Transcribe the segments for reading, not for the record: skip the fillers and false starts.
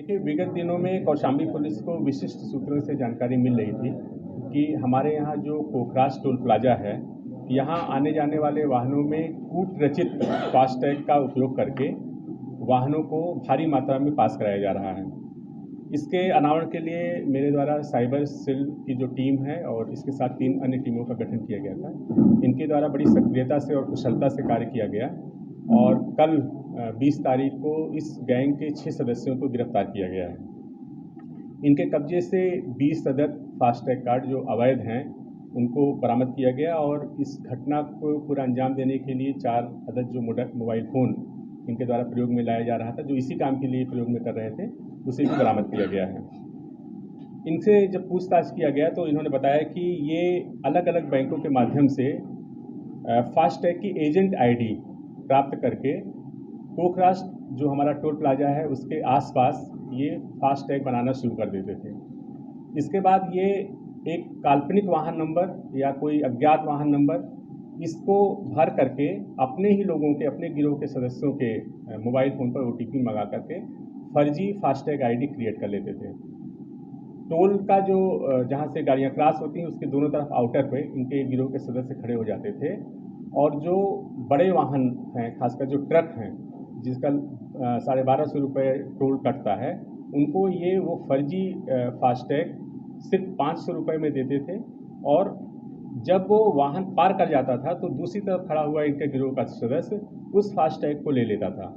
देखिए, विगत दिनों में कौशाम्बी पुलिस को विशिष्ट सूत्रों से जानकारी मिल रही थी कि हमारे यहाँ जो कोखराज टोल प्लाजा है, यहाँ आने जाने वाले वाहनों में कूट रचित फास्टैग का उपयोग करके वाहनों को भारी मात्रा में पास कराया जा रहा है। इसके अनावरण के लिए मेरे द्वारा साइबर सेल की जो टीम है और इसके साथ 3 अन्य टीमों का गठन किया गया था। इनके द्वारा बड़ी सक्रियता से और कुशलता से कार्य किया गया और कल 20 तारीख को इस गैंग के 6 सदस्यों को गिरफ्तार किया गया है। इनके कब्जे से 20 अदद फास्टैग कार्ड जो अवैध हैं उनको बरामद किया गया और इस घटना को पूरा अंजाम देने के लिए 4 अदद जो मोबाइल फ़ोन इनके द्वारा प्रयोग में लाया जा रहा था, जो इसी काम के लिए प्रयोग में कर रहे थे, उसे भी बरामद किया गया है। इनसे जब पूछताछ किया गया तो इन्होंने बताया कि ये अलग अलग बैंकों के माध्यम से फास्टैग की एजेंट आईडी प्राप्त करके कोखराज जो हमारा टोल प्लाजा है उसके आसपास ये फास्टैग बनाना शुरू कर देते थे। इसके बाद ये एक काल्पनिक वाहन नंबर या कोई अज्ञात वाहन नंबर इसको भर करके अपने ही लोगों के, अपने गिरोह के सदस्यों के मोबाइल फ़ोन पर OTP मंगा करके फर्जी फास्टैग आईडी क्रिएट कर लेते थे। टोल का जो जहाँ से गाड़ियाँ क्रॉस होती हैं उसके दोनों तरफ आउटर पे इनके गिरोह के सदस्य खड़े हो जाते थे और जो बड़े वाहन हैं, खासकर जो ट्रक हैं जिसका 1250 रुपये टोल कटता है, उनको ये वो फर्जी फास्टैग सिर्फ 500 रुपये में देते थे और जब वो वाहन पार कर जाता था तो दूसरी तरफ खड़ा हुआ इनके गिरोह का सदस्य उस फास्टैग को ले लेता था।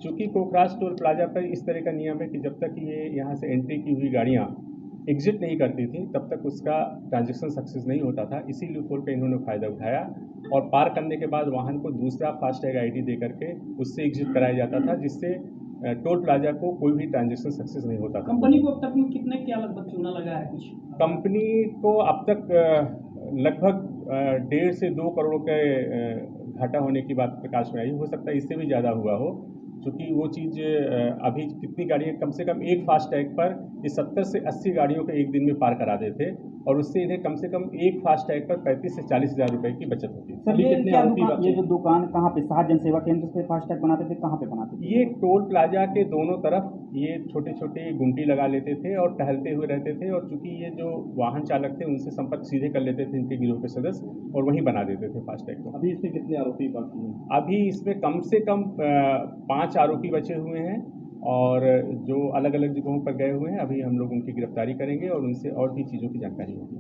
चूँकि कोखराज टोल प्लाजा पर इस तरह का नियम है कि जब तक ये यहाँ से एंट्री की हुई गाड़ियाँ एग्जिट नहीं करती थी तब तक उसका ट्रांजैक्शन सक्सेस नहीं होता था। इसी लूपहोल का इन्होंने फ़ायदा उठाया और पार करने के बाद वाहन को दूसरा फास्टैग आईडी दे करके उससे एग्जिट कराया जाता था, जिससे टोल प्लाजा को कोई भी ट्रांजैक्शन सक्सेस नहीं होता था। कंपनी को अब तक में कितने क्या लगभग चूना लगा है कुछ? कंपनी को अब तक लगभग 1.5 से 2 करोड़ के घाटा होने की बात प्रकाश में आई। हो सकता है इससे भी ज़्यादा हुआ हो, क्योंकि वो चीज़ अभी कितनी गाड़ियाँ कम से कम एक फास्टैग पर ये 70 से 80 गाड़ियों को एक दिन में पार करा देते और उससे इन्हें कम से कम एक फास्टैग पर 35 से 40 हज़ार रुपये की बचत होती है। सर, ये जो दुकान कहाँ पे, सात जन सेवा केंद्र से फास्टैग बनाते थे, कहाँ पे बनाते थे? ये टोल प्लाजा के दोनों तरफ ये छोटे छोटे गुमटी लगा लेते थे और टहलते हुए रहते थे और चूंकि ये जो वाहन चालक थे उनसे संपर्क सीधे कर लेते थे इनके गिरोह के सदस्य और वहीं बना देते थे फास्टैग को। अभी इसमें कितने आरोपी बाकी हैं? अभी इसमें कम से कम 5 आरोपी बचे हुए हैं और जो अलग अलग जगहों पर गए हुए हैं, अभी हम लोग उनकी गिरफ्तारी करेंगे और उनसे और भी चीज़ों की जानकारी होगी।